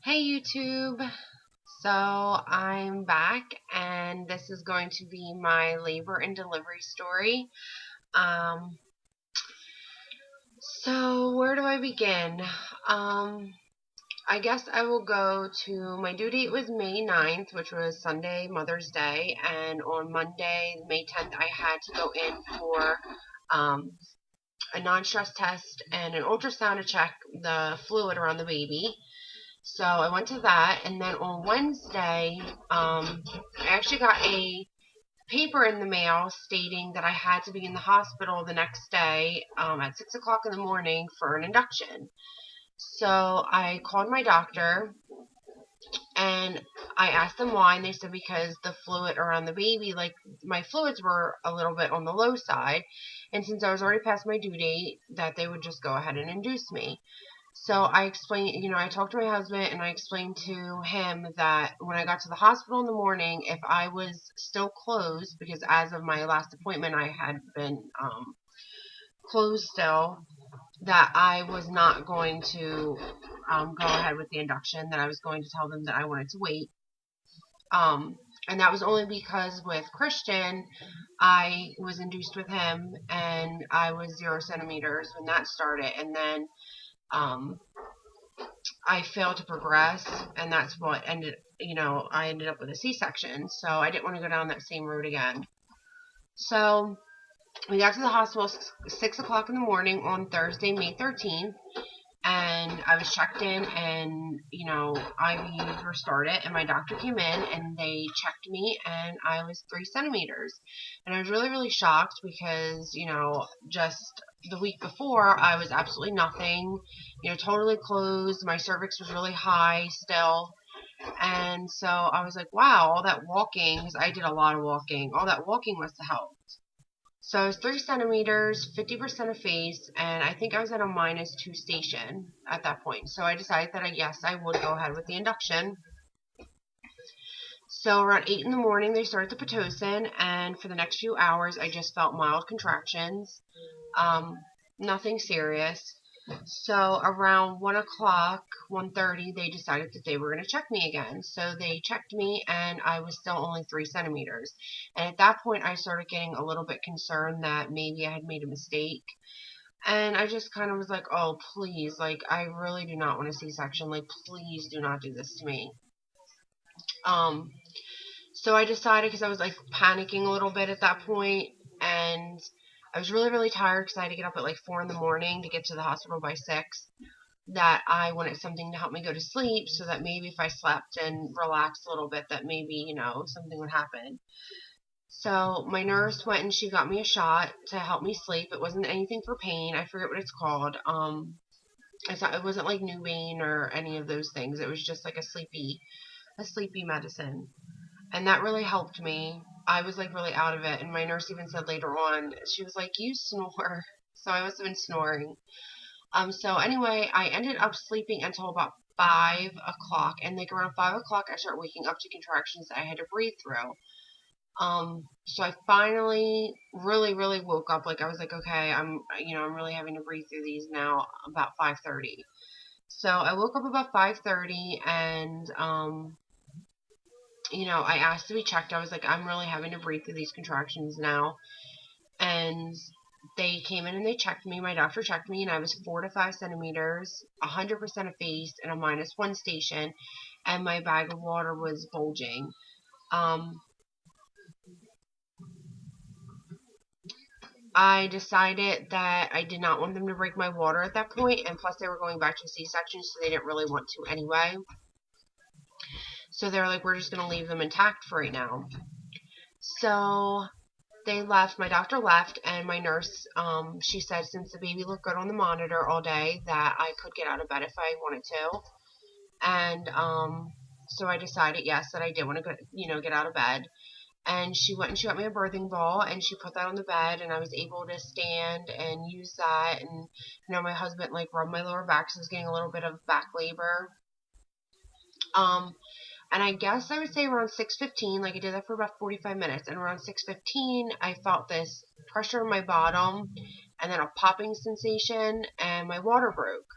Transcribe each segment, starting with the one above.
Hey YouTube! So I'm back and this is going to be my labor and delivery story. Um, so where do I begin? Um, I guess I will go to my due date was May 9th, which was Sunday, Mother's Day, and on Monday, May 10th, I had to go in for um, a non-stress test and an ultrasound to check the fluid around the baby. So I went to that, and then on Wednesday, I actually got a paper in the mail stating that I had to be in the hospital the next day at 6 o'clock in the morning for an induction. So I called my doctor, and I asked them why, and they said because the fluid around the baby, like my fluids were a little bit on the low side, and since I was already past my due date, that they would just go ahead and induce me. So I explained, I talked to my husband and I explained to him that when I got to the hospital in the morning, if I was still closed, because as of my last appointment, I had been closed still, that I was not going to go ahead with the induction, that I was going to tell them that I wanted to wait. And that was only because with Christian, I was induced with him and I was 0 centimeters when that started. And then um, I failed to progress, and that's what I ended up with a C-section. So I didn't want to go down that same road again. So we got to the hospital 6 o'clock in the morning on Thursday, May 13th, and I was checked in, and IVs were started, and my doctor came in and they checked me, and I was 3 centimeters, and I was really, really shocked because just the week before I was absolutely nothing, totally closed. My cervix was really high still, and so I was like, wow, all that walking, because I did a lot of walking, all that walking must have helped. So I was 3 centimeters, 50% of face, and I think I was at a -2 station at that point. So I decided that yes, I would go ahead with the induction. So around 8 in the morning, they started the Pitocin, and for the next few hours, I just felt mild contractions. Nothing serious. So around 1 o'clock, 1:30, they decided that they were going to check me again. So they checked me, and I was still only 3 centimeters. And at that point, I started getting a little bit concerned that maybe I had made a mistake. And I just kind of was like, oh, please, like, I really do not want a C-section. Like, please do not do this to me. Um, so I decided, because I was like panicking a little bit at that point, and I was really, really tired because I had to get up at like 4 in the morning to get to the hospital by 6, that I wanted something to help me go to sleep so that maybe if I slept and relaxed a little bit, that maybe, something would happen. So my nurse went and she got me a shot to help me sleep. It wasn't anything for pain. I forget what it's called. It wasn't like Nubain or any of those things. It was just like a sleepy medicine. And that really helped me. I was like really out of it. And my nurse even said later on, she was like, you snore. So I must have been snoring. So anyway, I ended up sleeping until about 5 o'clock. And like around 5 o'clock, I started waking up to contractions that I had to breathe through. So I finally really, really woke up. Like I was like, okay, I'm really having to breathe through these now about 5:30. So I woke up about 5:30 and, I asked to be checked. I was like, I'm really having to breathe through these contractions now. And they came in and they checked me. My doctor checked me, and I was 4 to 5 centimeters, 100% of face, and a -1 station, and my bag of water was bulging. I decided that I did not want them to break my water at that point, and plus they were going back to a C-section, so they didn't really want to anyway. So they were like, we're just going to leave them intact for right now. So they left, my doctor left, and my nurse, she said since the baby looked good on the monitor all day, that I could get out of bed if I wanted to. And so I decided, yes, that I did want to get out of bed. And she went and she got me a birthing ball, and she put that on the bed, and I was able to stand and use that. And my husband like rubbed my lower back, so I was getting a little bit of back labor. And I guess I would say around 6:15, like I did that for about 45 minutes, and around 6:15 I felt this pressure in my bottom, and then a popping sensation, and my water broke.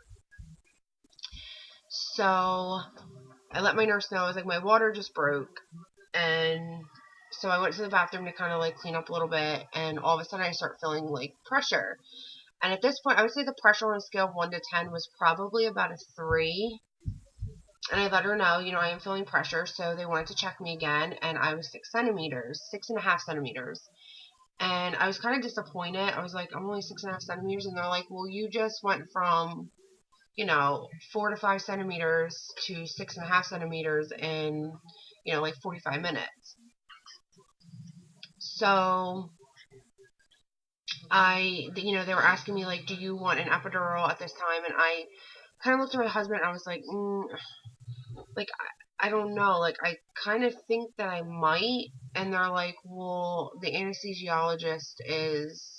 So I let my nurse know. I was like, my water just broke. And so I went to the bathroom to kind of like clean up a little bit. And all of a sudden I start feeling like pressure. And at this point, I would say the pressure on a scale of 1 to 10 was probably about a 3. And I let her know, I am feeling pressure. So they wanted to check me again. And I was 6 centimeters, 6.5 centimeters. And I was kind of disappointed. I was like, I'm only 6.5 centimeters. And they're like, well, you just went from, 4 to 5 centimeters to 6.5 centimeters in, like 45 minutes. So they were asking me, like, do you want an epidural at this time? And I kind of looked at my husband and I was like, like, I don't know. Like, I kind of think that I might. And they're like, well, the anesthesiologist is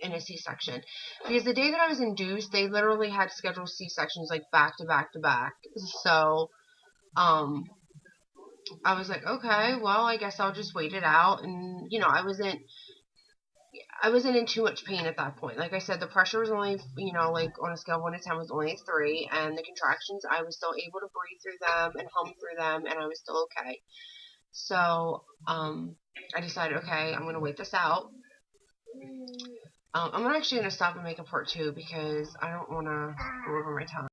in a C-section. Because the day that I was induced, they literally had scheduled C-sections, like, back to back to back. So, I was like, okay, well, I guess I'll just wait it out. And, I wasn't in too much pain at that point. Like I said, the pressure was only, like on a scale of 1 to 10 was only a 3, and the contractions, I was still able to breathe through them and hum through them, and I was still okay. So, I decided, okay, I'm going to wait this out. I'm actually going to stop and make a part 2 because I don't want to go over my time.